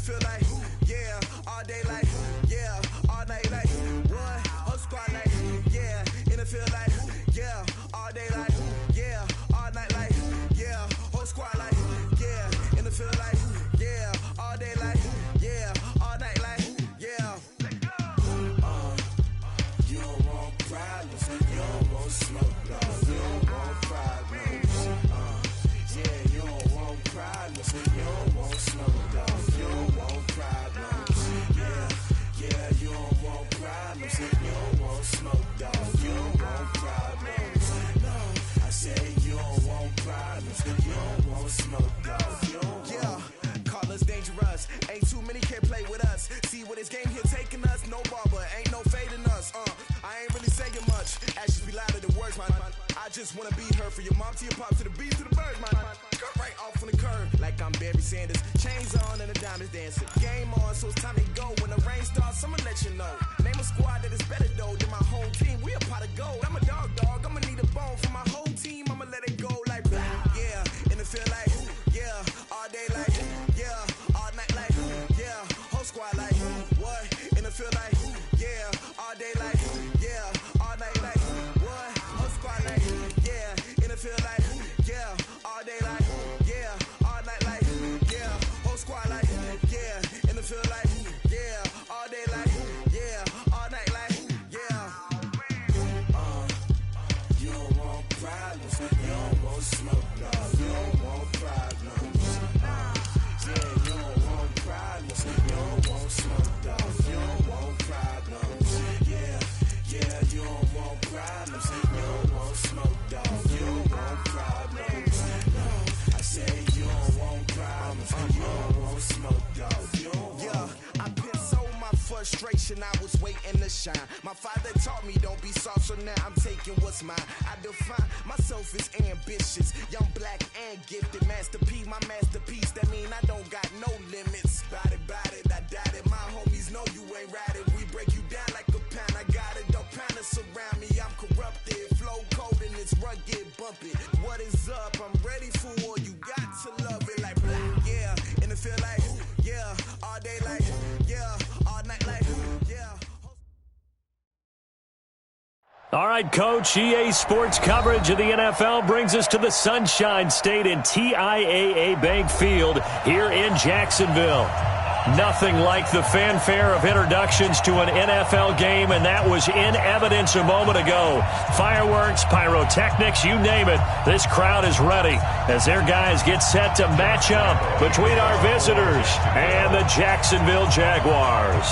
feel like, yeah, all day like, yeah, all night like, what? Whole squad like, yeah, in the field like, yeah, all day like, yeah, all night like, yeah, whole squad like, yeah, in the field like, yeah, all day like, yeah, all night like, yeah. You don't want problems, you don't want smoke, no, you don't want problems. Yeah, you don't want problems, you don't want smoke, dog, you don't want problems. Yeah, you don't want problems, you don't want smoke, dog, you don't want problems. No, I say you don't want problems, you don't want smoke, dog, you don't want. Yeah, call us dangerous, ain't too many can play with us. See what this game here taking us, no barber, ain't no fading us. I ain't really saying much, actions be louder than words, man. I just wanna be her for your mom to your pop to the beat to the birds, man. Cut right off on the curb, like I'm Barry Sanders. Chains on and the diamonds dancing. Game on, so it's time to go. When the rain starts, I'ma let you know. Name a squad that is better though than my whole team. We a pot of gold. I'm a dog, I'ma need a bone for my whole team. I'ma let it go like, yeah, in the feel like, yeah, all day like, yeah, all night like, yeah, whole squad like, what? In the feel like, yeah, all day like, yeah, all night like, what? Whole squad like, yeah, in the feel like, yeah, all day like, yeah, all night like, yeah, whole squad like, yeah, in the feel like, yeah, all day like, yeah, all night like, yeah. You don't want problems, you don't want smoke, no, you don't want problems. Yeah, you don't want problems, you don't want smoke, dog, you don't want problems. Yeah, you don't want problems, you don't want smoke, dog, you don't want problems. No, I say you don't want problems, you don't want smoke, dog, you don't want. Yeah, I been so my frustration, I was waiting to shine. My father taught me don't be soft, so now I'm taking what's mine. I define myself as ambitious, young, black, and gifted. Master P, my masterpiece, that mean I don't got no limits. Bout it, I doubt it. My homies know you ain't ratted. We break you down like a pound. I got it, don't panic surround me. I'm corrupted, flow cold and it's rugged, bumpy. What is up? I'm ready for war. You got to love it like black, yeah. And it feel like, yeah, all day like, yeah, all night like, yeah. All right, Coach, EA Sports coverage of the NFL brings us to the Sunshine State in TIAA Bank Field here in Jacksonville. Nothing like the fanfare of introductions to an NFL game, and that was in evidence a moment ago. Fireworks, pyrotechnics, you name it. This crowd is ready as their guys get set to match up between our visitors and the Jacksonville Jaguars.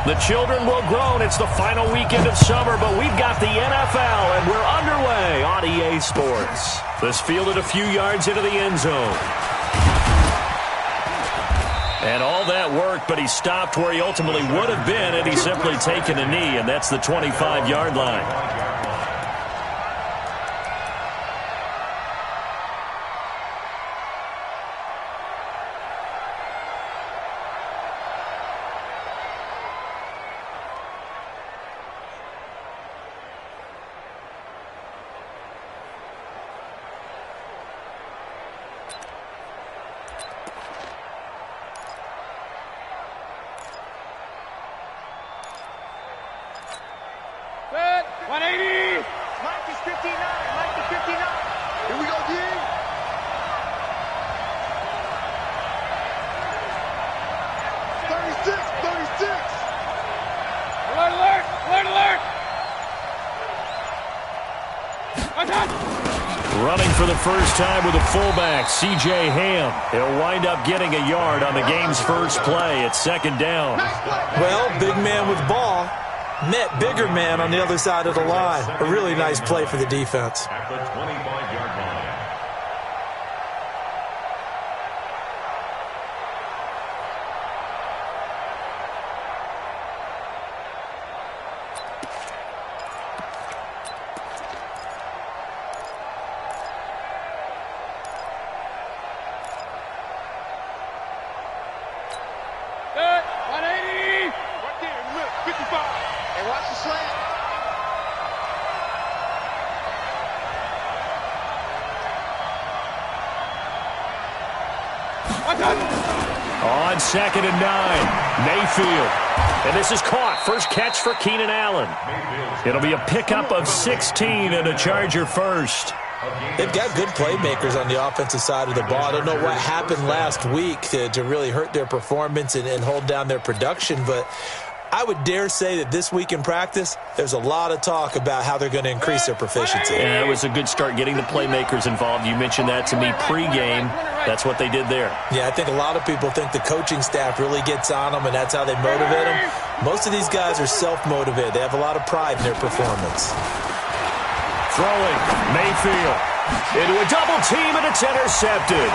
The children will groan. It's the final weekend of summer, but we've got the NFL, and we're underway on EA Sports. This fielded a few yards into the end zone. And all that worked, but he stopped where he ultimately would have been had he simply taken a knee, and that's the 25-yard line. Running for the first time with a fullback, C.J. Ham. He'll wind up getting a yard on the game's first play at second down. Well, big man with ball met bigger man on the other side of the line. A really nice play for the defense. At the 25-yard line. On 2nd and 9, Mayfield. And this is caught. First catch for Keenan Allen. It'll be a pickup of 16 and a Charger first. They've got good playmakers on the offensive side of the ball. I don't know what happened last week to really hurt their performance and hold down their production, but I would dare say that this week in practice, there's a lot of talk about how they're going to increase their proficiency. Yeah, it was a good start getting the playmakers involved. You mentioned that to me pregame. That's what they did there. Yeah, I think a lot of people think the coaching staff really gets on them, and that's how they motivate them. Most of these guys are self-motivated. They have a lot of pride in their performance. Throwing, Mayfield. Into a double team, and it's intercepted.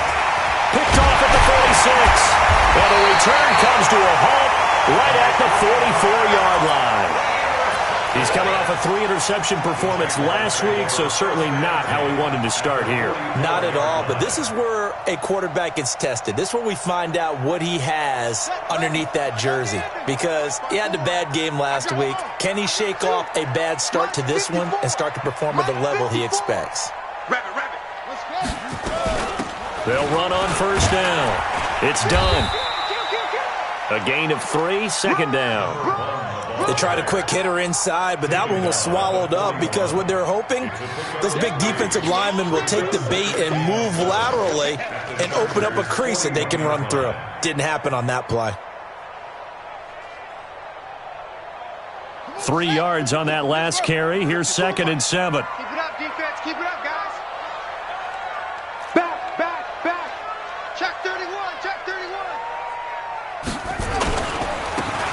Picked off at the 46. And the return comes to a halt right at the 44-yard line. He's coming off a 3-interception performance last week, so certainly not how he wanted to start here. Not at all, but this is where a quarterback gets tested. This is where we find out what he has underneath that jersey, because he had a bad game last week. Can he shake off a bad start to this one and start to perform at the level he expects? They'll run on first down. It's done. A gain of 3, second down. They tried a quick hitter inside, but that one was swallowed up because what they're hoping, those big defensive linemen will take the bait and move laterally and open up a crease that they can run through. Didn't happen on that play. 3 yards on that last carry. Here's 2nd and 7. Keep it up, defense. Keep it up, guys. Back, back, back. Check 31, check 31.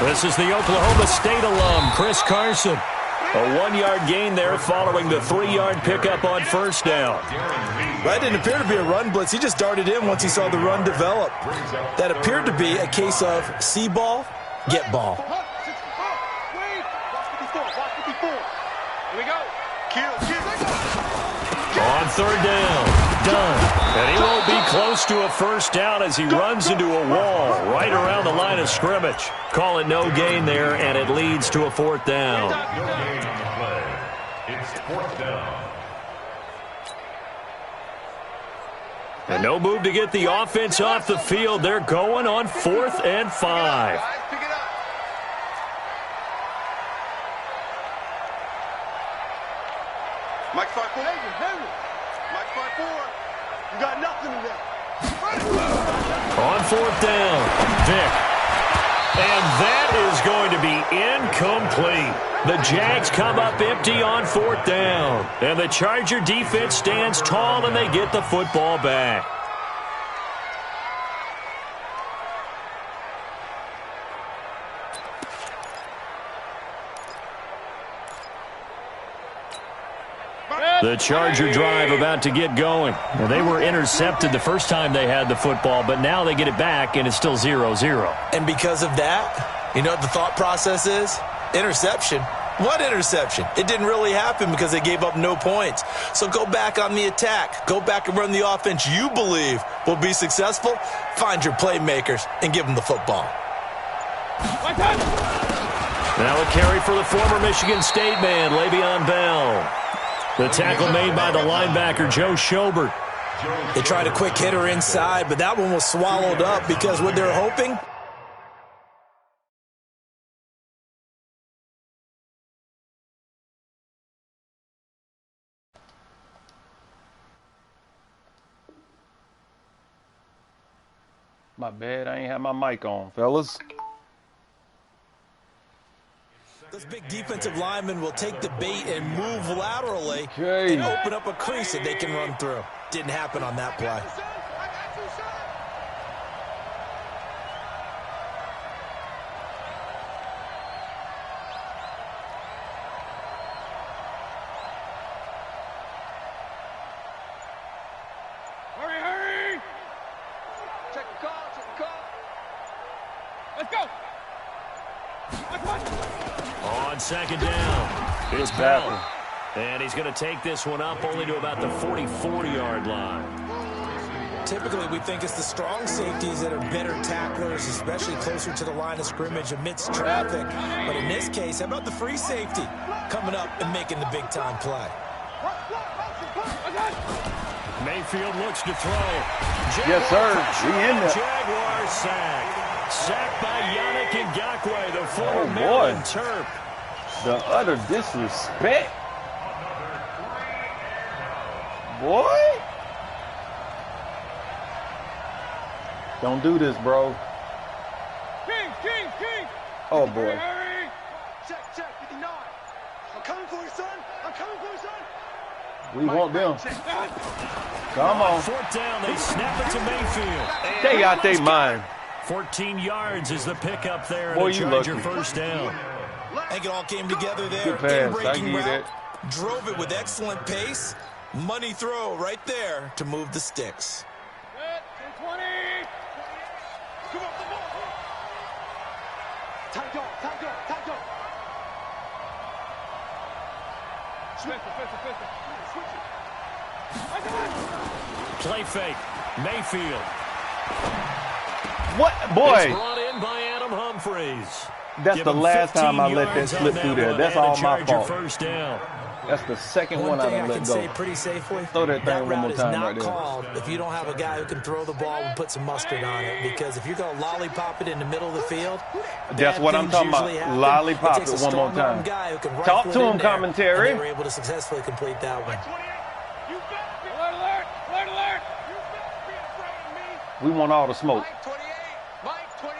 This is the Oklahoma State alum, Chris Carson. A 1-yard gain there following the 3-yard pickup on first down. That didn't appear to be a run blitz. He just darted in once he saw the run develop. That appeared to be a case of see ball, get ball. Here we go. Kill. On third down, done. And he won't be close to a first down as he runs into a wall right around the line of scrimmage. Call it no gain there, and it leads to a 4th down. It's 4th down. And no move to get the offense off the field. They're going on 4th and 5. Pick it up. Mike 5-4. Mike 5-4. You got nothing in there. On 4th down, Vick. And that is going to be incomplete. The Jags come up empty on 4th down. And the Charger defense stands tall and they get the football back. The Charger drive about to get going. Well, they were intercepted the first time they had the football, but now they get it back, and it's still 0-0. And because of that, you know what the thought process is? Interception. What interception? It didn't really happen because they gave up no points. So go back on the attack. Go back and run the offense you believe will be successful. Find your playmakers and give them the football. Now a carry for the former Michigan State man, Le'Veon Bell. The tackle made by the linebacker, Joe Schobert. They tried a quick hitter inside, but that one was swallowed up because what they're hoping, My bad, I ain't have my mic on, fellas. those big defensive linemen will take the bait and move laterally Okay. and open up a crease that they can run through. Didn't happen on that play. Hurry! Check the call. Let's go. On 2nd down, it's Bell. And he's going to take this one up only to about the 44-yard line. Typically, we think it's the strong safeties that are better tacklers, especially closer to the line of scrimmage amidst traffic. But in this case, how about the free safety coming up and making the big-time play? Mayfield looks to throw. Yes, sir. We in there. Jaguar sack. Sacked by Yannick Ngakoue, the former boy. Maryland Terp. The utter disrespect. Boy. Don't do this, bro. King. Oh, boy. Check, 59. I'm coming for you, son. I'm coming for you, son. We want them. Come on. Fourth down, they snap it to Mayfield. They got their mind. 14 yards is the pickup there. Boy, and a you Charger lucky. first down. I think it all came together there. Good pass. I In-breaking give you route, that. drove it with excellent pace. Money throw right there to move the sticks. 20. Come on. Tight dog. Switch it. Play fake. Mayfield. What? It's Boy, brought in by Adam Humphries. that's Give the him last 15 time I let that yards slip on through there. one, That's and a all my Charger fault. First down. That's the second One one I thing I done can let say go. pretty safely, Throw that thing one route more is time not right there. called if you don't have a guy who can throw the ball and put some mustard on it. Because if you're going to lollipop it in the middle of the field, That's bad what I'm things talking about. usually happen. Lollipop takes it a one more strong-arm time. guy who can Talk rifle to it him, in there, commentary. and they were able to successfully complete that one. Alert. We want all the smoke. Mike 28.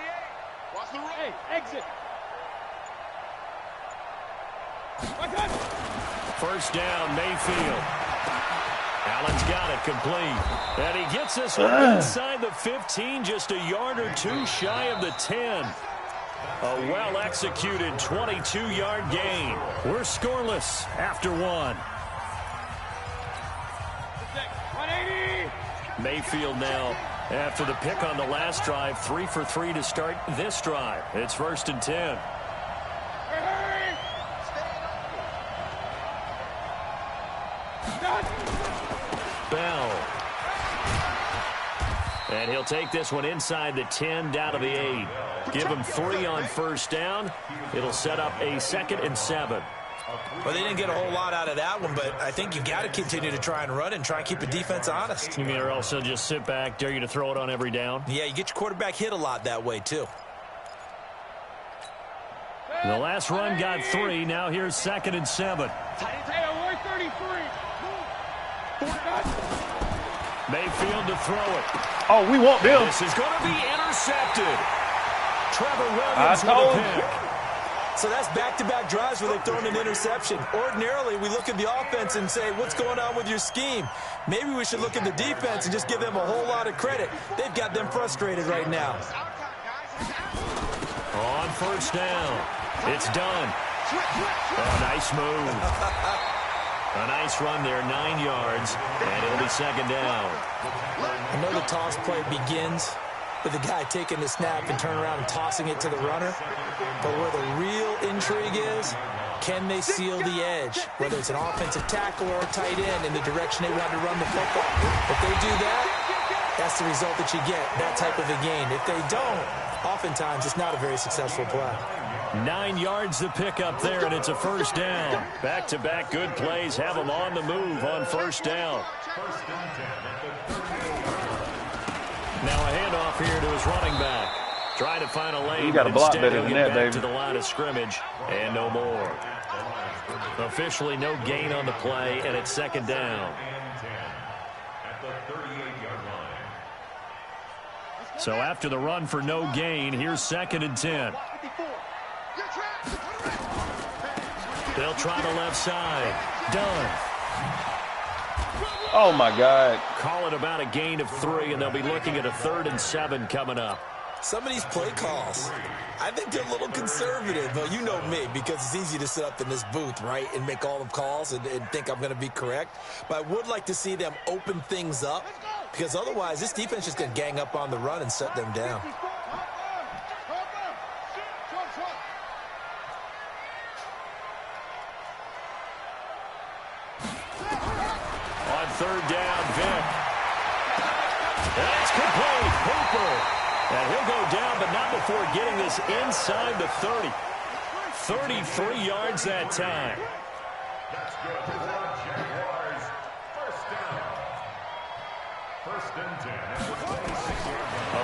Watch the roll. Hey, exit. First down, Mayfield. Allen's got it complete. And he gets this one inside the 15, just a yard or two shy of the 10. A well-executed 22-yard gain. We're scoreless after one. 180. Mayfield now, after the pick on the last drive, 3 for 3 to start this drive. It's 1st and 10. Hurry. Bell. And he'll take this one inside the 10, down to the 8. Give him 3 on first down. It'll set up a 2nd and 7. Well, they didn't get a whole lot out of that one, but I think you've got to continue to try and run and try and keep the defense honest. You mean, or also just sit back, dare you to throw it on every down? Yeah, you get your quarterback hit a lot that way, too. The last run got 3. Now here's 2nd and 7. Mayfield to throw it. Oh, we want them. This is going to be intercepted. Trevor I Williams told with a pick. So that's back-to-back drives where they've thrown an interception. Ordinarily, we look at the offense and say, what's going on with your scheme? Maybe we should look at the defense and just give them a whole lot of credit. They've got them frustrated right now. On first down. It's done. Oh, nice move. A nice run there, 9 yards, and it'll be 2nd down. I know the toss play begins with the guy taking the snap and turning around and tossing it to the runner. But where the real intrigue is, can they seal the edge? Whether it's an offensive tackle or a tight end in the direction they want to run the football. If they do that, that's the result that you get, that type of a gain. If they don't, oftentimes it's not a very successful play. 9 yards the pickup there, and it's a first down. Back-to-back good plays have them on the move on first down. Now a handoff here to his running back. Trying to find a lane. You got to block Instead, better he'll than get that, back baby. to the line of scrimmage, and no more. Officially no gain on the play, and it's 2nd down. So after the run for no gain, here's 2nd and 10. They'll try the left side. Done. Oh, my God. Call it about a gain of 3, and they'll be looking at a 3rd and 7 coming up. Some of these play calls, I think they're a little conservative. But you know me, because it's easy to sit up in this booth, right, and make all the calls and think I'm going to be correct. But I would like to see them open things up, because otherwise this defense is going to gang up on the run and shut them down. On 3rd down, Vick. That's complete. Hooper. And he'll go down, but not before getting this inside the 30. 33 yards that time. A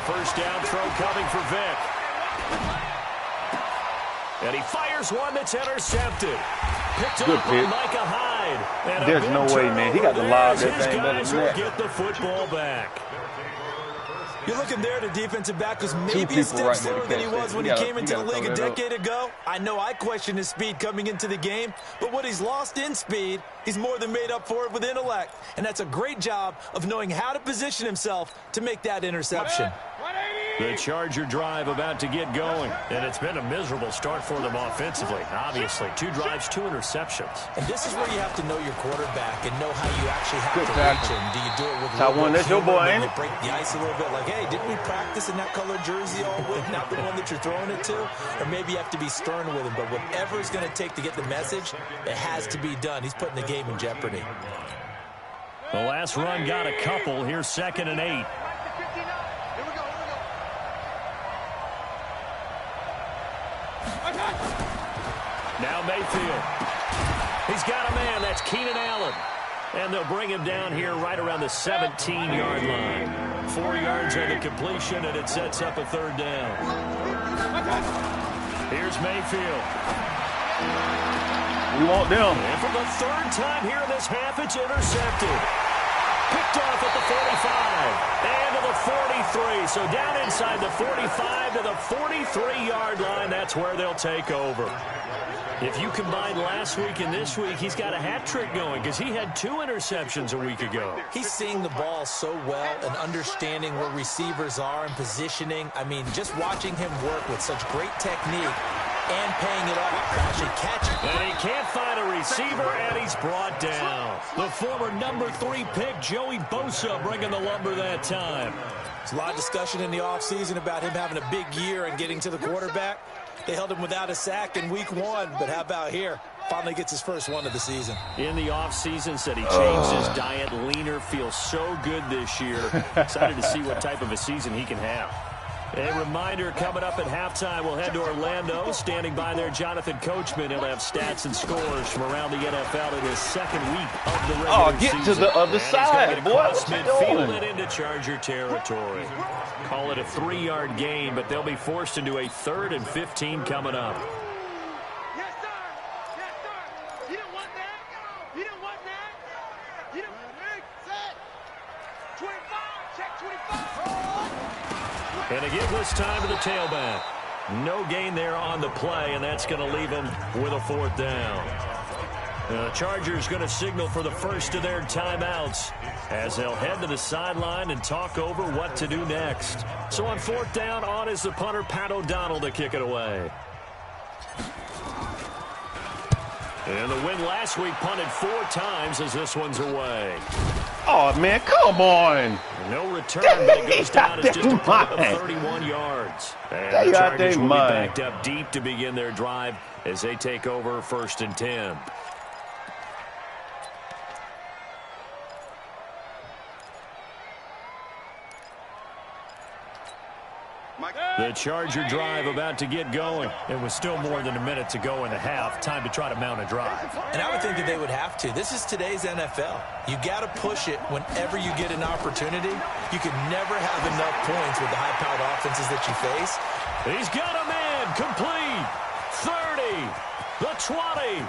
first down throw coming for Vic. And he fires one that's intercepted. Picked Good up pick. by Micah Hyde. And There's no way, man. He got to lob that his thing better guys than will that. get the football back. You're looking there, the defensive back was Two maybe a people step right there to slower than he catch was that. when You he gotta- came you into the gotta league a throw that up. decade ago. I know I questioned his speed coming into the game, but what he's lost in speed, he's more than made up for it with intellect. And that's a great job of knowing how to position himself to make that interception. The Charger drive about to get going. And it's been a miserable start for them offensively. Obviously, 2 drives, 2 interceptions. And this is where you have to know your quarterback and know how you actually have Good to tackle. reach him. Do you do it with a Taiwan, little bit that's of your humor, boy, maybe ain't you it? break the ice a little bit, like, hey, didn't we practice in that colored jersey all week, not the one that you're throwing it to? Or maybe you have to be stern with him. But whatever it's going to take to get the message, it has to be done. He's putting the game in jeopardy. The last run got a couple. Here's 2nd and 8. Now Mayfield. He's got a man. That's Keenan Allen. And they'll bring him down here right around the 17-yard line. 4 yards on the completion, and it sets up a 3rd down. Here's Mayfield. We want them. And for the 3rd time here in this half, it's intercepted. Picked off at the 45 and to the 43. So down inside the 45 to the 43-yard line. That's where they'll take over. If you combine last week and this week, he's got a hat trick going because he had 2 interceptions a week ago. He's seeing the ball so well and understanding where receivers are and positioning. I mean, just watching him work with such great technique and paying it off to actually catch it. And he can't find a receiver, and he's brought down. The former number 3 pick, Joey Bosa, bringing the lumber that time. There's a lot of discussion in the offseason about him having a big year and getting to the quarterback. They held him without a sack in week 1, but how about here? Finally gets his first one of the season. In the offseason, said he changed his diet, leaner, feels so good this year. Excited to see what type of a season he can have. A reminder, coming up at halftime, we'll head to Orlando. Standing by there, Jonathan Coachman. He'll have stats and scores from around the NFL in his 2nd week of the regular season. Get to the other side, boy. Across What you midfield doing? and into Charger territory. Call it a 3-yard gain, but they'll be forced into a 3rd and 15 coming up. Yes, sir. Yes, sir. You didn't want that. You didn't want that. You didn't want that. Set. 25. Check 25. And a giveless time to the tailback. No gain there on the play, and that's going to leave them with a 4th down. The Chargers going to signal for the first of their timeouts as they'll head to the sideline and talk over what to do next. So on 4th down, on is the punter, Pat O'Donnell, to kick it away. And the win last week punted 4 times as this one's away. Oh, man, come on. No return, but it goes down as just a punt of 31 yards. And the Chargers will be backed up deep to begin their drive as they take over 1st and 10. The Charger drive about to get going. It was still more than a minute to go in the half. Time to try to mount a drive. And I would think that they would have to. This is today's NFL. You got to push it whenever you get an opportunity. You can never have enough points with the high-powered offenses that you face. He's got a man. Complete. 30. The 20.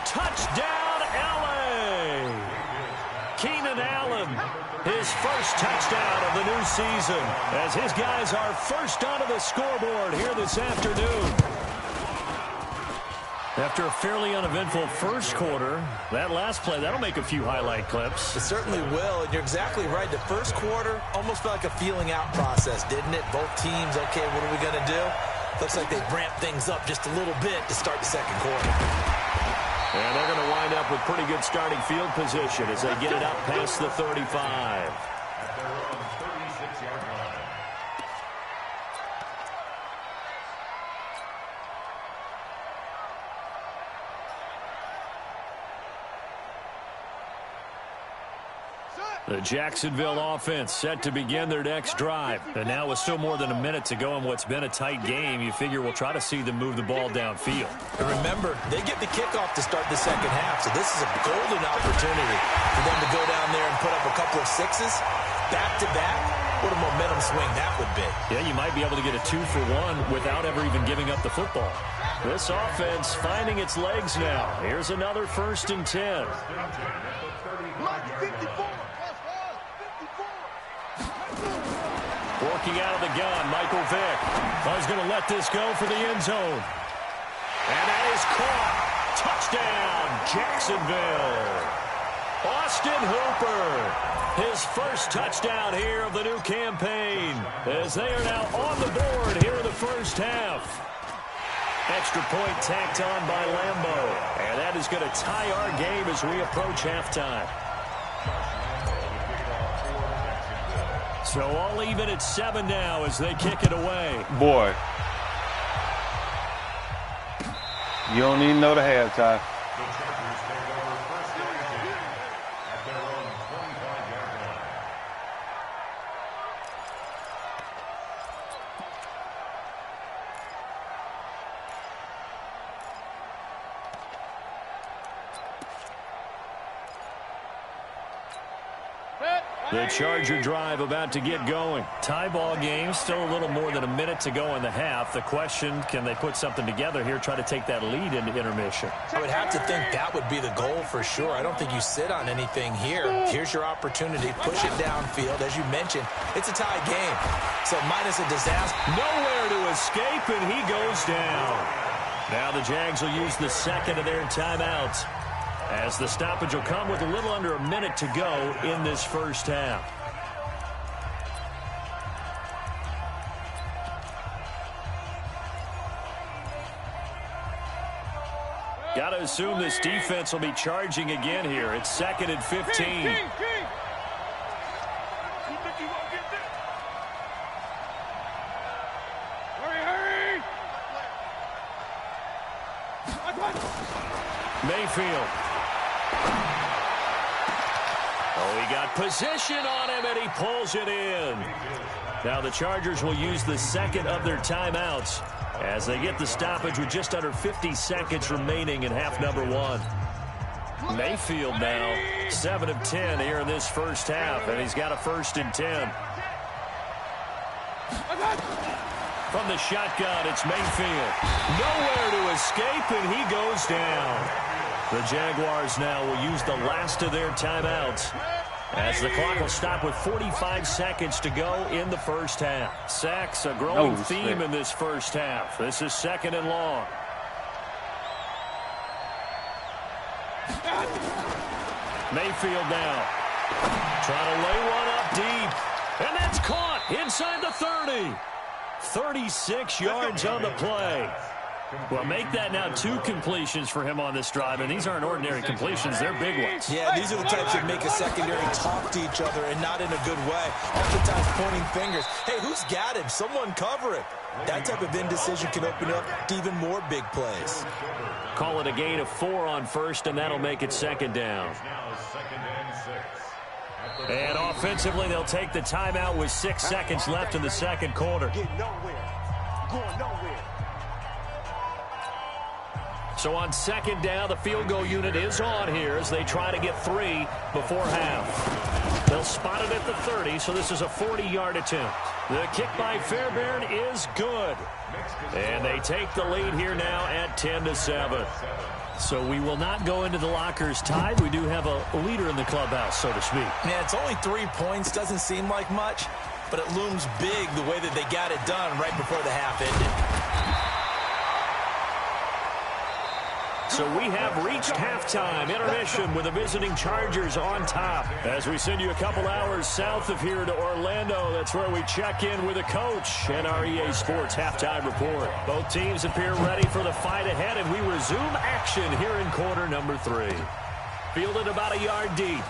Touchdown, L.A. Keenan Allen. His first touchdown of the new season as his guys are first onto the scoreboard here this afternoon. After a fairly uneventful first quarter, that last play, that'll make a few highlight clips. It certainly will, and you're exactly right. The first quarter almost felt like a feeling out process, didn't it? Both teams, okay, what are we going to do? Looks like they ramped things up just a little bit to start the second quarter. And they're going to wind up with pretty good starting field position as they get it up past the 35. The Jacksonville offense set to begin their next drive. And now with still more than a minute to go in what's been a tight game, you figure we'll try to see them move the ball downfield. And remember, they get the kickoff to start the second half, so this is a golden opportunity for them to go down there and put up a couple of 6s back-to-back, what a momentum swing that would be. Yeah, you might be able to get a 2-for-1 without ever even giving up the football. This offense finding its legs now. Here's another 1st and 10. Working out of the gun, Michael Vick. He's going to let this go for the end zone. And that is caught. Touchdown, Jacksonville. Austin Hooper, his first touchdown here of the new campaign, as they are now on the board here in the first half. Extra point tacked on by Lambo, and that is going to tie our game as we approach halftime. So all even at 7 now as they kick it away. Boy. You don't even know the halftime. The Charger drive about to get going. Tie ball game, still a little more than a minute to go in the half. The question, can they put something together here, try to take that lead into intermission? I would have to think that would be the goal for sure. I don't think you sit on anything here. Here's your opportunity. Push it downfield. As you mentioned, it's a tie game. So minus a disaster. Nowhere to escape, and he goes down. Now the Jags will use the second of their timeouts, as the stoppage will come with a little under a minute to go in this first half. Got to assume this defense will be charging again here. It's 2nd and 15. Mayfield. Oh, he got position on him, and he pulls it in. Now the Chargers will use the second of their timeouts as they get the stoppage with just under 50 seconds remaining in half number 1. Mayfield now 7 of 10 here in this first half, and he's got a 1st and 10. From the shotgun, it's Mayfield. Nowhere to escape, and he goes down. The Jaguars now will use the last of their timeouts, as the clock will stop with 45 seconds to go in the first half. Sacks, a growing theme in this first half. This is 2nd and long. Mayfield now trying to lay one up deep, and that's caught inside the 30. 36 yards on the play. Well, make that now 2 completions for him on this drive, and these aren't ordinary completions. They're big ones. Yeah, these are the types that make a secondary talk to each other, and not in a good way. Oftentimes pointing fingers. Hey, who's got him? Someone cover it. That type of indecision can open up to even more big plays. Call it a gain of 4 on first, and that'll make it 2nd down. And offensively, they'll take the timeout with 6 seconds left in the second quarter. So on 2nd down, the field goal unit is on here as they try to get 3 before half. They'll spot it at the 30, so this is a 40-yard attempt. The kick by Fairbairn is good. And they take the lead here now at 10-7. So we will not go into the lockers tied. We do have a leader in the clubhouse, so to speak. Yeah, it's only 3 points. Doesn't seem like much, but it looms big the way that they got it done right before the half ended. So we have reached halftime intermission with the visiting Chargers on top. As we send you a couple hours south of here to Orlando, that's where we check in with a coach and our EA Sports halftime report. Both teams appear ready for the fight ahead, and we resume action here in quarter number 3. Fielded about a yard deep.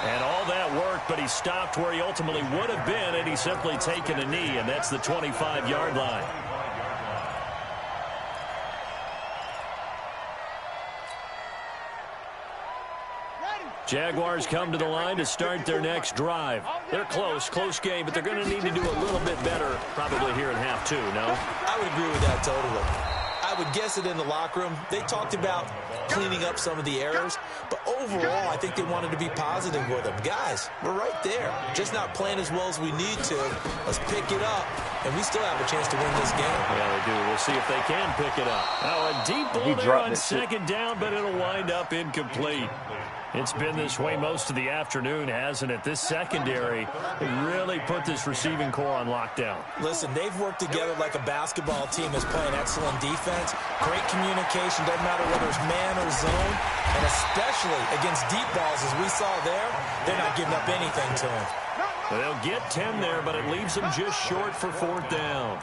And all that work, but he stopped where he ultimately would have been had he simply taken a knee, and that's the 25-yard line. Jaguars come to the line to start their next drive. They're close game, but they're going to need to do a little bit better probably here in half 2, no? I would agree with that totally. I I would guess it in the locker room. They talked about cleaning up some of the errors, but overall, I think they wanted to be positive with them. Guys, we're right there. Just not playing as well as we need to. Let's pick it up, and we still have a chance to win this game. Yeah, they do. We'll see if they can pick it up. Now, a deep ball there on second down, but it'll wind up incomplete. It's been this way most of the afternoon, hasn't it? This secondary really put this receiving core on lockdown. Listen, they've worked together like a basketball team that's playing excellent defense. Great communication, doesn't matter whether it's man or zone. And especially against deep balls, as we saw there, they're not giving up anything to them. They'll get 10 there, but it leaves them just short for fourth down.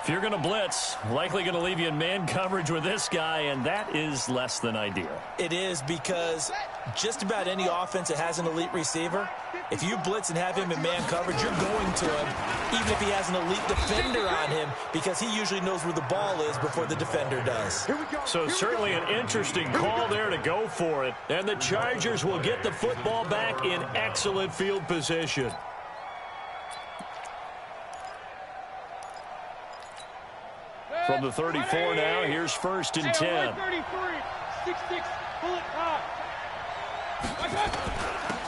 If you're going to blitz, likely going to leave you in man coverage with this guy, and that is less than ideal. It is, because just about any offense that has an elite receiver, if you blitz and have him in man coverage, you're going to him, even if he has an elite defender on him, because he usually knows where the ball is before the defender does. So certainly an interesting call there to go for it, and the Chargers will get the football back in excellent field position. From the 34 now, here's first and 10. 6'6", bullet pop.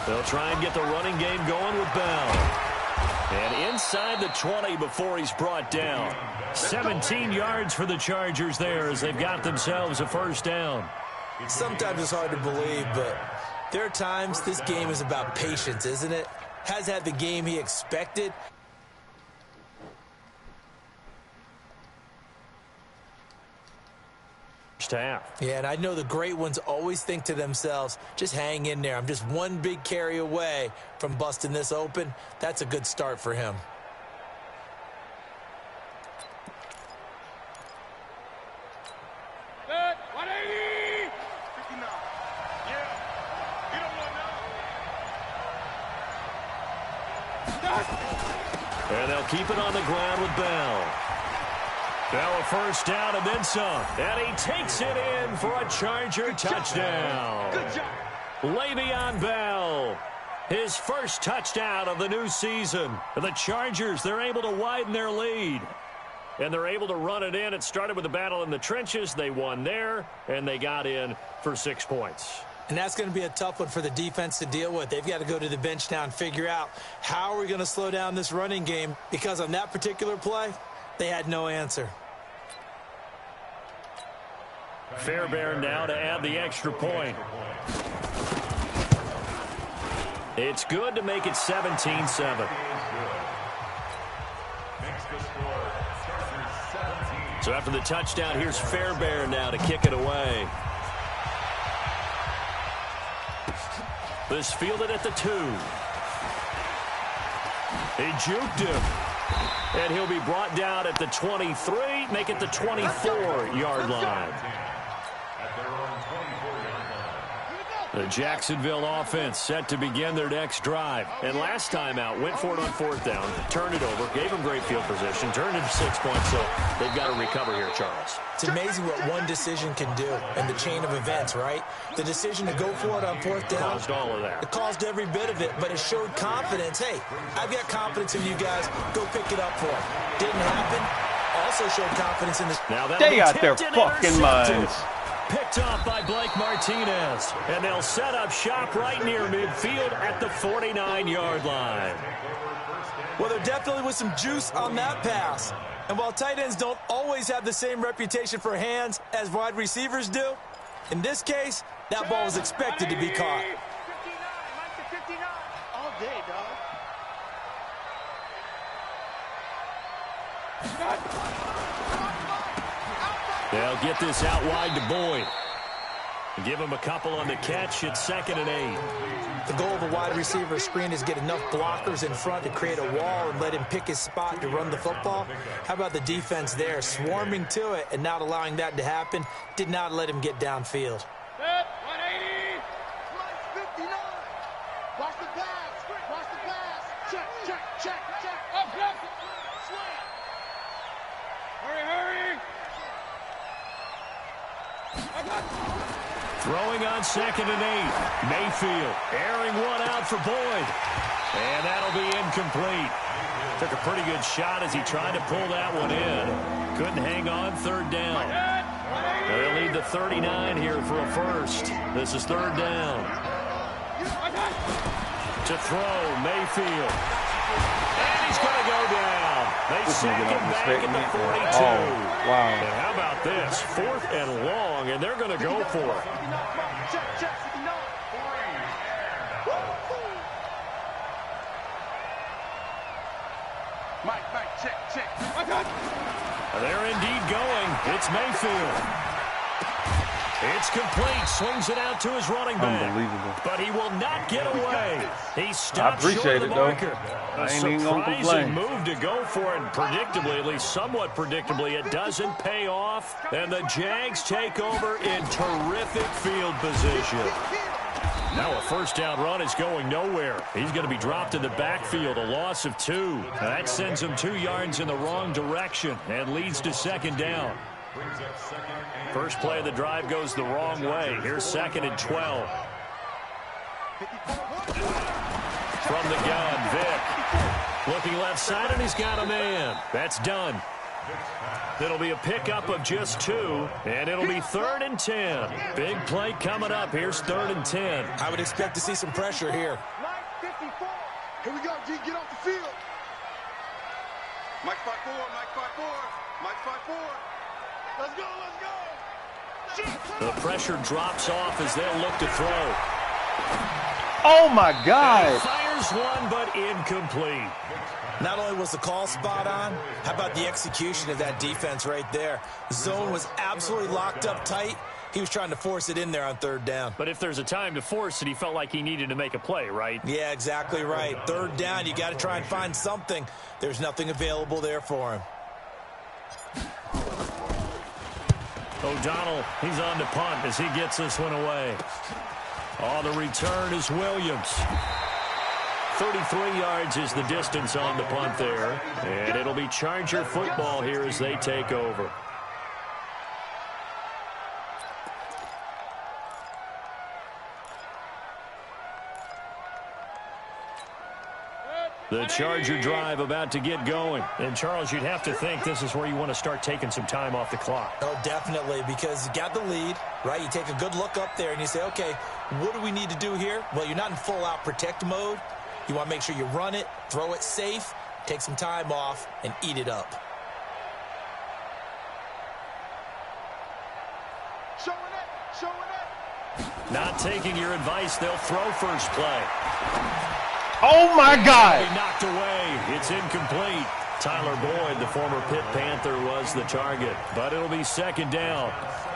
They'll try and get the running game going with Bell. And inside the 20 before he's brought down. 17 yards for the Chargers there as they've got themselves a first down. Sometimes it's hard to believe, but there are times this game is about patience, isn't it? Has had the game he expected. Half. Yeah, and I know the great ones always think to themselves, just hang in there. I'm just one big carry away from busting this open. That's a good start for him. Good. 180. 59. Yeah. You don't want no. And they'll keep it on the ground with Bell. Bell a first down and then some. And he takes it in for a Charger touchdown. Good job. Le'Veon Bell, his first touchdown of the new season. The Chargers, they're able to widen their lead. And they're able to run it in. It started with a battle in the trenches. They won there, and they got in for 6 points. And that's going to be a tough one for the defense to deal with. They've got to go to the bench now and figure out how are we going to slow down this running game, because on that particular play, they had no answer. Fairbairn now to add the extra point. It's good to make it 17-7. So after the touchdown, here's Fairbairn now to kick it away. This fielded at the 2. He juked him. And he'll be brought down at the 23, make it the 24-yard line. The Jacksonville offense set to begin their next drive. And last time out, went for it on fourth down, turned it over, gave them great field position, turned it to 6 points, so they've got to recover here, Charles. It's amazing what one decision can do in the chain of events, right? The decision to go for it on fourth down. Caused all of that. It caused every bit of it, but it showed confidence. Hey, I've got confidence in you guys. Go pick it up for it. Didn't happen. Also showed confidence in this. Now they got their fucking minds. Picked off by Blake Martinez. And they'll set up shop right near midfield at the 49-yard line. Well, there definitely was some juice on that pass. And while tight ends don't always have the same reputation for hands as wide receivers do, in this case, that ball was expected to be caught. 59. All day, dog. They'll get this out wide to Boyd. Give him a couple on the catch. It's 2nd and 8. The goal of a wide receiver screen is get enough blockers in front to create a wall and let him pick his spot to run the football. How about the defense there, swarming to it and not allowing that to happen? Did not let him get downfield. Set. 180. 59. Watch the pass. Watch the pass. Check. Up. Slam. Hurry. Throwing on 2nd and 8. Mayfield airing one out for Boyd. And that'll be incomplete. Took a pretty good shot as he tried to pull that one in. Couldn't hang on 3rd down. need the 39 here for a first. This is third down. To throw, Mayfield. And he's going to go down. They sack him back at the 42. Oh, wow. And how about this? 4th and long, and they're going to go for it. Mike, check. They're indeed going. It's Mayfield. It's complete. Swings it out to his running back. Unbelievable. But he will not get away. He stopped appreciate short of the it, though. marker. I A ain't even gonna surprising complain. move to go for it. Predictably, at least somewhat predictably, it doesn't pay off. And the Jags take over in terrific field position. Now a first down run is going nowhere. He's going to be dropped in the backfield, a loss of 2. That sends him 2 yards in the wrong direction and leads to second down. First play of the drive goes the wrong way. Here's 2nd and 12. From the gun, Vick. Looking left side, and he's got a man. That's done. It'll be a pickup of just 2, and it'll be 3rd and 10. Big play coming up. Here's 3rd and 10. I would expect to see some pressure here. Mike 54. Here we go, G. Get off the field. Mike 5-4. Mike 5-4. Let's go. The pressure drops off as they'll look to throw. Oh, my He God. fires one, but incomplete. Not only was the call spot on, how about the execution of that defense right there? The zone was absolutely locked up tight. He was trying to force it in there on 3rd down. But if there's a time to force it, he felt like he needed to make a play, right? Yeah, exactly right. 3rd down, you got to try and find something. There's nothing available there for him. O'Donnell, he's on to punt as he gets this one away. Oh, the return is Williams. 33 yards is the distance on the punt there. And it'll be Charger football here as they take over. The Charger drive about to get going. And, Charles, you'd have to think this is where you want to start taking some time off the clock. Oh, definitely, because you got the lead, right? You take a good look up there and you say, okay, what do we need to do here? Well, you're not in full-out protect mode. You want to make sure you run it, throw it safe, take some time off, and eat it up. Showing it. Not taking your advice, they'll throw first play. Oh, my God. He knocked away. It's incomplete. Tyler Boyd, the former Pitt Panther, was the target. But it'll be 2nd down.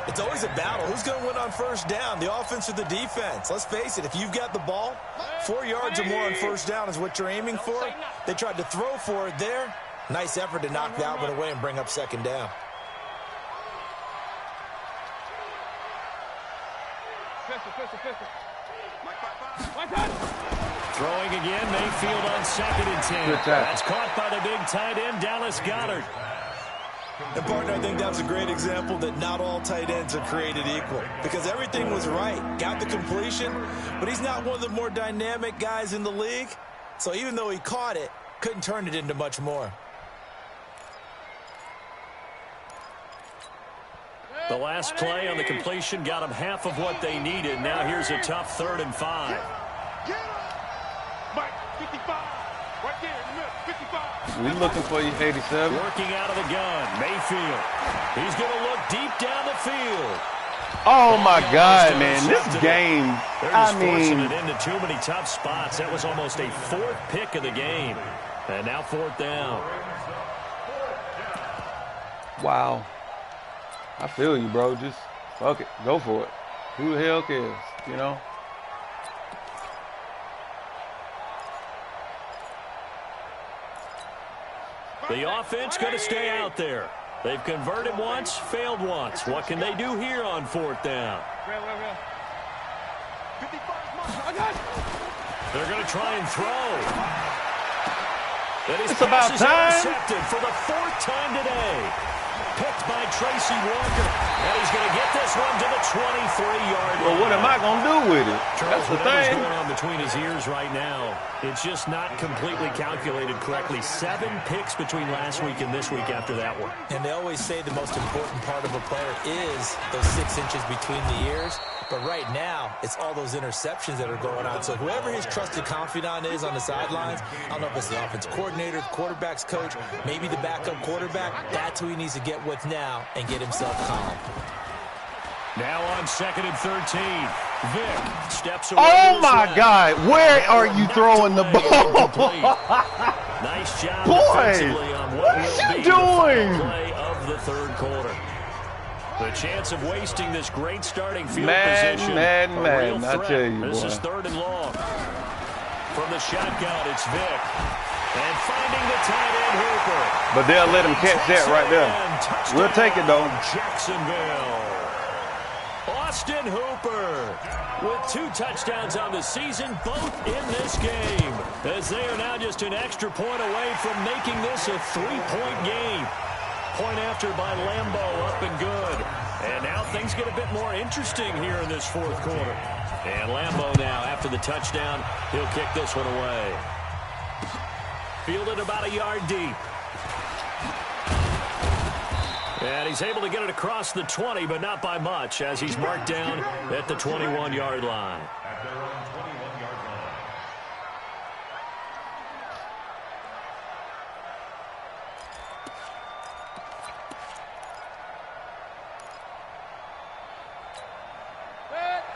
It's always a battle. Who's going to win on first down, the offense or the defense? Let's face it, if you've got the ball, 4 yards or more on first down is what you're aiming for. They tried to throw for it there. Nice effort to knock that one away and bring up 2nd down. Pistol. Mike 5-5. Throwing again, Mayfield on 2nd and 10. Good tackle. That's caught by the big tight end, Dallas Goedert. And, partner, I think that was a great example that not all tight ends are created equal because everything was right. Got the completion, but he's not one of the more dynamic guys in the league. So even though he caught it, couldn't turn it into much more. The last play on the completion got them half of what they needed. Now here's a tough 3rd and 5. Get him. Mike 55. Right there in the middle. 55. We looking for you, 87. Working out of the gun, Mayfield. He's going to look deep down the field. Oh, my God, man. This game, They're I just forcing mean, it into too many tough spots. That was almost a 4th pick of the game. And now 4th down. wow. I feel you, bro. Just fuck it. Go for it. Who the hell cares, you know? The offense going to stay out there. They've converted once, failed once. What can they do here on 4th down? 55. They're going to try and throw. And his It's about pass is time. intercepted for the 4th time today. Picked by Tracy Walker. And he's going to get this one to the 23-yard line. Well, what am I going to do with it? That's the Whatever's thing. going on between his ears right now, it's just not completely calculated correctly. 7 picks between last week and this week after that one. And they always say the most important part of a player is those 6 inches between the ears. But right now, it's all those interceptions that are going on. So whoever his trusted confidant is on the sidelines, I don't know if it's the offensive coordinator, the quarterback's coach, maybe the backup quarterback, that's who he needs to get with now and get himself calm. Now on 2nd and 13, Vic steps away. Oh, my God. Where are you throwing the ball? Nice job Boy, defensively on what will be the final play of the third quarter. The chance of wasting this great starting field position. Man, A real I threat. tell you, This boy. is 3rd and long. From the shotgun, it's Vic. And finding the tight end, Hooper. But they'll let him catch that right there. Touchdown, We'll take it, though. Jacksonville. Austin Hooper with 2 touchdowns on the season, both in this game, as they are now just an extra point away from making this a 3-point game. Point after by Lambeau, up and good. And now things get a bit more interesting here in this 4th quarter. And Lambeau now, after the touchdown, he'll kick this one away. Fielded about a yard deep. And he's able to get it across the 20, but not by much, as he's marked down at the 21-yard line. At their own 21-yard line.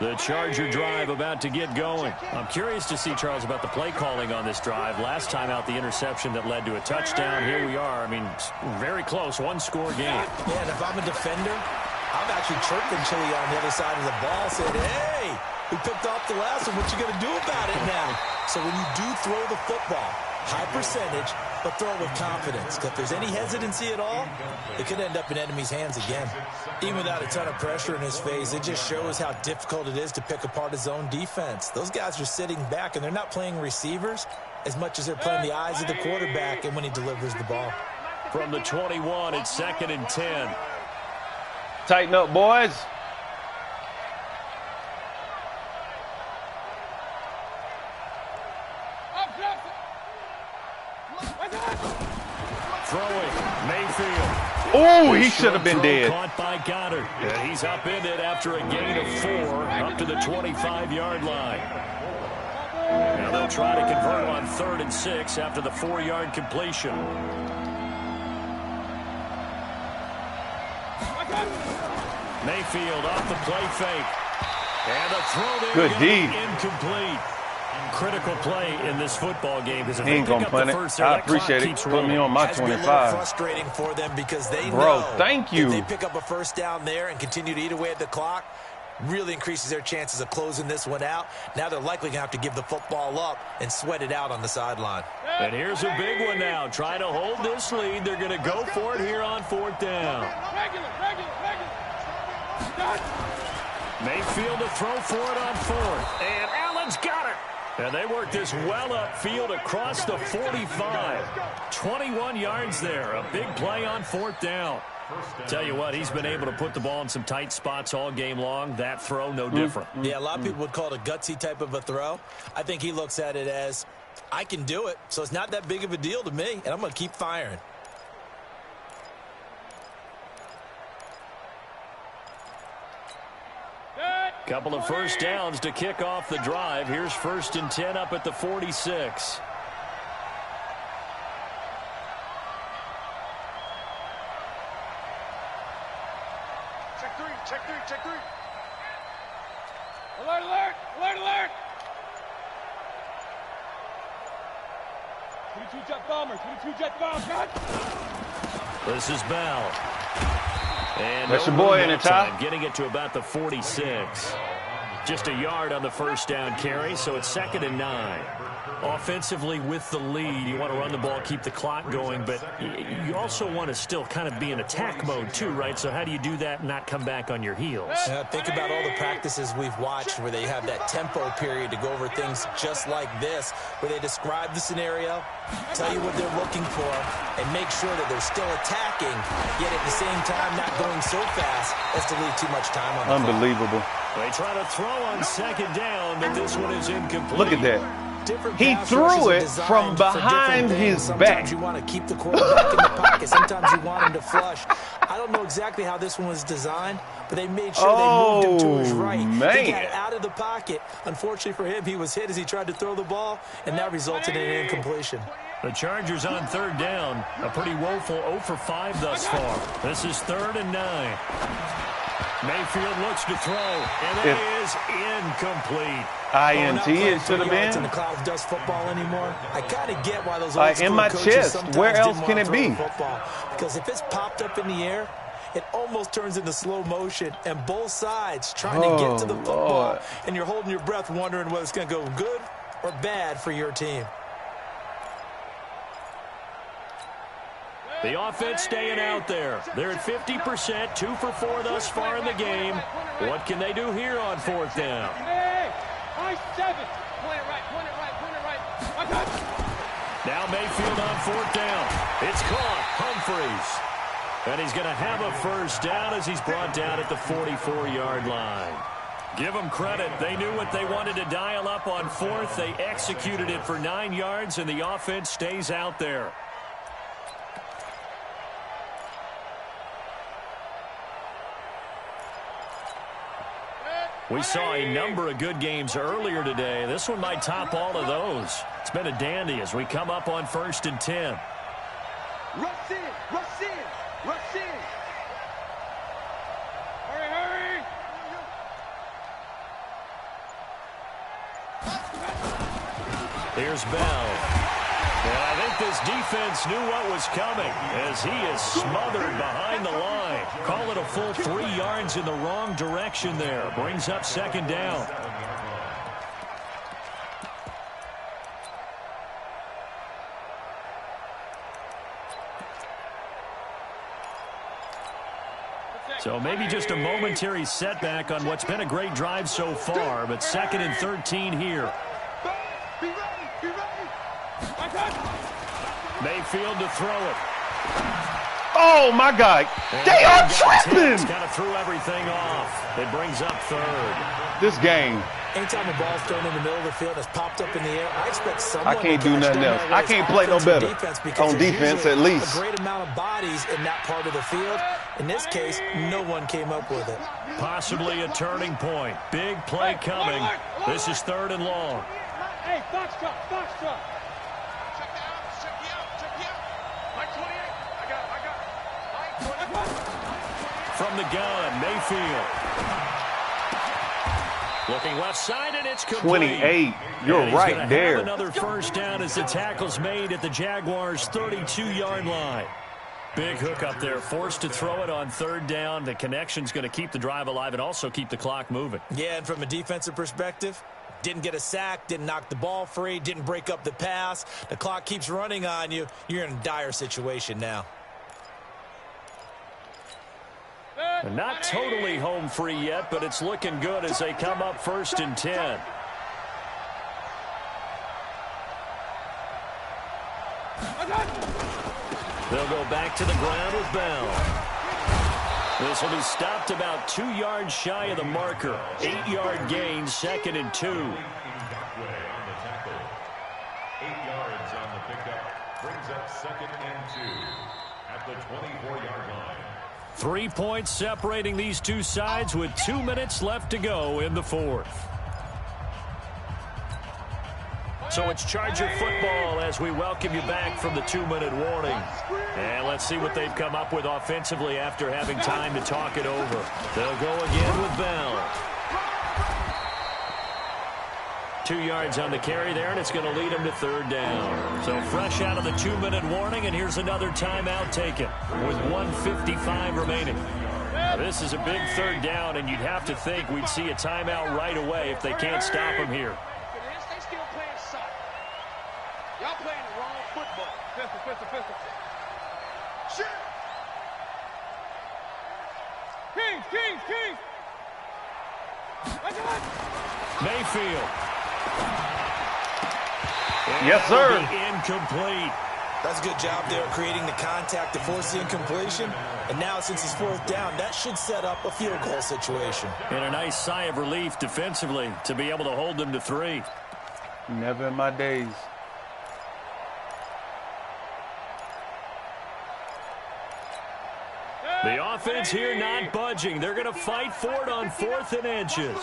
The Charger drive about to get going. I'm curious to see, Charles, about the play calling on this drive. Last time out, the interception that led to a touchdown. Here we are. I mean, very close, 1-score game. Yeah, and if I'm a defender, I'm actually chirping Chili on the other side of the ball, saying, hey, we picked off the last one. What you going to do about it now? So when you do throw the football, high percentage, but throw it with confidence. If there's any hesitancy at all, it could end up in enemy's hands again. Even without a ton of pressure in his face, it just shows how difficult it is to pick apart his own defense. Those guys are sitting back, and they're not playing receivers as much as they're playing the eyes of the quarterback and when he delivers the ball. From the 21, it's 2nd and 10. Tighten up, boys. Throwing, Mayfield. Oh, he should have been Throw dead. Caught by Goddard. And he's upended after a gain of 4 up to the 25-yard line. Now they'll try to convert on 3rd and 6 after the 4-yard completion. Mayfield off the play fake. And the throw there. Good D. Incomplete. Critical play in this football game because if He ain't they pick gonna up punt the it. first there, I that clock appreciate it. keeps Put me rolling. on my Has to be a little 25. frustrating for them because they Bro, know thank you. if they pick up a first down there and continue to eat away at the clock, really increases their chances of closing this one out. Now they're likely going to have to give the football up and sweat it out on the sideline. And here's a big one now. Trying to hold this lead. They're going to go for it here on 4th down. Mayfield to throw for it on 4th. And Allen's got it. And they work this well upfield across the 45. 21 yards there. A big play on 4th down. Tell you what, he's been able to put the ball in some tight spots all game long. That throw, no different. Yeah, a lot of people would call it a gutsy type of a throw. I think he looks at it as, I can do it, so it's not that big of a deal to me, and I'm going to keep firing. Couple of first downs to kick off the drive. Here's 1st and 10 up at the 46. Check three. Alert. 22 jet bomber. This is Bell. And That's your boy in the top. time, getting it to about the 46. Just a yard on the first down carry, so it's 2nd and 9. Offensively with the lead, you want to run the ball, keep the clock going, but you also want to still kind of be in attack mode too, right? So how do you do that and not come back on your heels? Think about all the practices we've watched where they have that tempo period to go over things just like this, where they describe the scenario, tell you what they're looking for, and make sure that they're still attacking, yet at the same time not going so fast as to leave too much time on the clock. Unbelievable. They try to throw on second down, but this one is incomplete. Look at that. He threw it from behind his back. Sometimes you want to keep the quarterback in the pocket. Sometimes you want him to flush. I don't know exactly how this one was designed, but they made sure they moved him to his right. Man. He got out of the pocket. Unfortunately for him, he was hit as he tried to throw the ball, and that resulted in an incompletion. The Chargers on third down. A pretty woeful 0 for 5 thus far. This is 3rd and 9. Mayfield looks to throw, and it is incomplete. INT, it should have been. In the cloud of dust football anymore. I kind of get why those in my chest. Where else can it be? Because if it's popped up in the air, it almost turns into slow motion, and both sides trying to get to the football, and you're holding your breath wondering whether it's going to go good or bad for your team. The offense staying out there. They're at 50%, 2 for 4 thus far in the game. What can they do here on 4th down? Now Mayfield on 4th down. It's caught. Humphreys. And he's going to have a first down as he's brought down at the 44-yard line. Give them credit. They knew what they wanted to dial up on 4th. They executed it for 9 yards, and the offense stays out there. We saw a number of good games earlier today. This one might top all of those. It's been a dandy as we come up on 1st and 10. Rush in, rush in, rush in. Hurry, hurry. Here's Bell. And I think this defense knew what was coming as he is smothered behind the line. Call it a full 3 yards in the wrong direction there. Brings up 2nd down. So maybe just a momentary setback on what's been a great drive so far, but 2nd and 13 here. Be ready, be ready. Mayfield to throw it. Oh, my God. They are tripping. Kind of threw everything off. It brings up 3rd. This game. Anytime a ball's thrown in the middle of the field, it's popped up in the air, I expect someone I can't do nothing else. I can't play no better. On defense, at least. A great amount of bodies in that part of the field. In this case, no one came up with it. Possibly a turning point. Big play coming. This is 3rd and long. Hey, box truck, box truck. From the gun, Mayfield. Looking left side, and it's complete. 28. You're and right there. Have another first down as the tackle's made at the Jaguars' 32-yard line. Big hook up there, forced to throw it on 3rd down. The connection's going to keep the drive alive and also keep the clock moving. Yeah, and from a defensive perspective, didn't get a sack, didn't knock the ball free, didn't break up the pass. The clock keeps running on you. You're in a dire situation now. And not totally home free yet, but it's looking good as they come up 1st and 10. They'll go back to the ground with Bell. This will be stopped about 2 yards shy of the marker. 8-yard gain, 2nd and 2. 8 yards on the pickup brings up 2nd and 2 at the 24-yard line. 3 points separating these two sides with 2 minutes left to go in the 4th. So it's Charger football as we welcome you back from the 2-minute warning. And let's see what they've come up with offensively after having time to talk it over. They'll go again with Bell. 2 yards on the carry there, and it's going to lead them to 3rd down. So fresh out of the 2-minute warning, and here's another timeout taken with 1:55 remaining. This is a big 3rd down, and you'd have to think we'd see a timeout right away if they can't stop them here. Pistol. Shit. Kings. Mayfield. Yes, sir. Incomplete. That's a good job there creating the contact to force the incompletion. And now since it's fourth down, that should set up a field goal situation. And a nice sigh of relief defensively to be able to hold them to 3. Never in my days. The offense here not budging. They're going to fight for it on 4th and inches.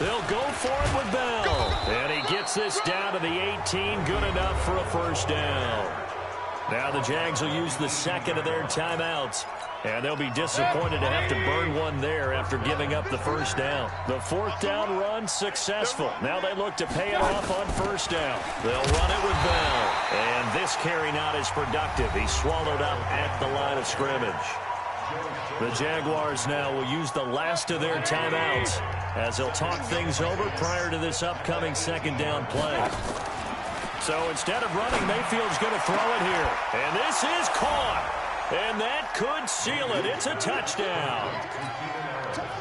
They'll go for it with Bell. And he gets this down to the 18. Good enough for a first down. Now the Jags will use the second of their timeouts. And they'll be disappointed to have to burn one there after giving up the first down. The 4th down run successful. Now they look to pay it off on first down. They'll run it with Bell. And this carry not as productive. He's swallowed up at the line of scrimmage. The Jaguars now will use the last of their timeouts as they'll talk things over prior to this upcoming second down play. So instead of running, Mayfield's going to throw it here. And this is caught. And that could seal it. It's a touchdown.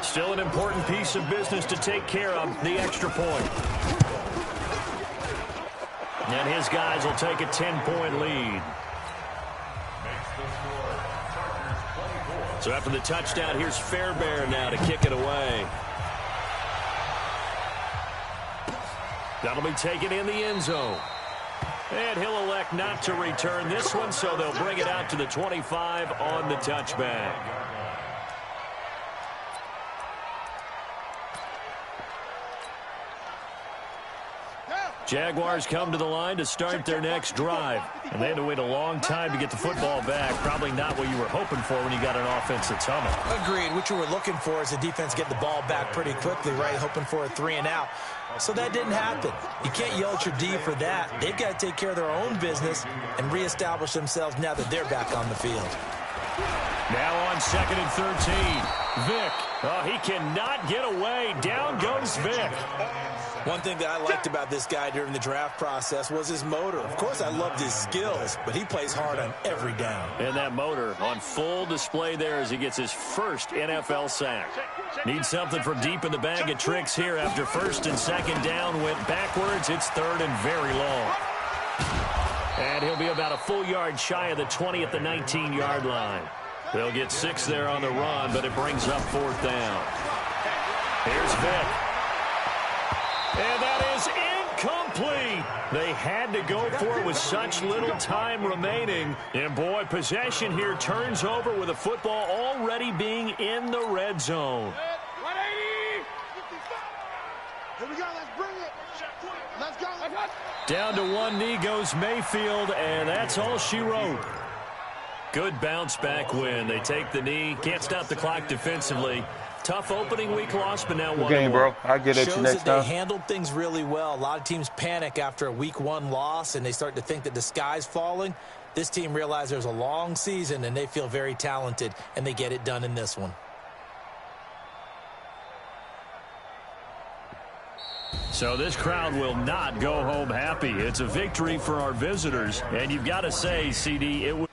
Still an important piece of business to take care of, the extra point. And his guys will take a 10-point lead. So after the touchdown, here's Fairbairn now to kick it away. That'll be taken in the end zone. And he'll elect not to return this one, so they'll bring it out to the 25 on the touchback. Jaguars come to the line to start their next drive. And they had to wait a long time to get the football back. Probably not what you were hoping for when you got an offense that's humming. Agreed. What you were looking for is the defense get the ball back pretty quickly, right? Hoping for a 3-and-out. So that didn't happen. You can't yell at your D for that. They've got to take care of their own business and reestablish themselves now that they're back on the field. Now on 2nd and 13. Vick. Oh, he cannot get away. Down goes Vick. One thing that I liked about this guy during the draft process was his motor. Of course, I loved his skills, but he plays hard on every down. And that motor on full display there as he gets his first NFL sack. Needs something from deep in the bag of tricks here after 1st and 2nd down went backwards. It's 3rd and very long. And he'll be about a full yard shy of the 20 at the 19-yard line. They'll get 6 there on the run, but it brings up 4th down. Here's Vick. And that is incomplete. They had to go for it with such little time remaining. And, boy, possession here turns over with the football already being in the red zone. 180. Here we go. Let's bring it. Let's go. Down to one knee goes Mayfield, and that's all she wrote. Good bounce-back win. They take the knee. Can't stop the clock defensively. Tough opening week loss, but now 1-1. Game, bro. I'll get at you next Shows that time. they handled things really well. A lot of teams panic after a week 1 loss, and they start to think that the sky's falling. This team realized there's a long season, and they feel very talented, and they get it done in this one. So this crowd will not go home happy. It's a victory for our visitors, and you've got to say, CD, it was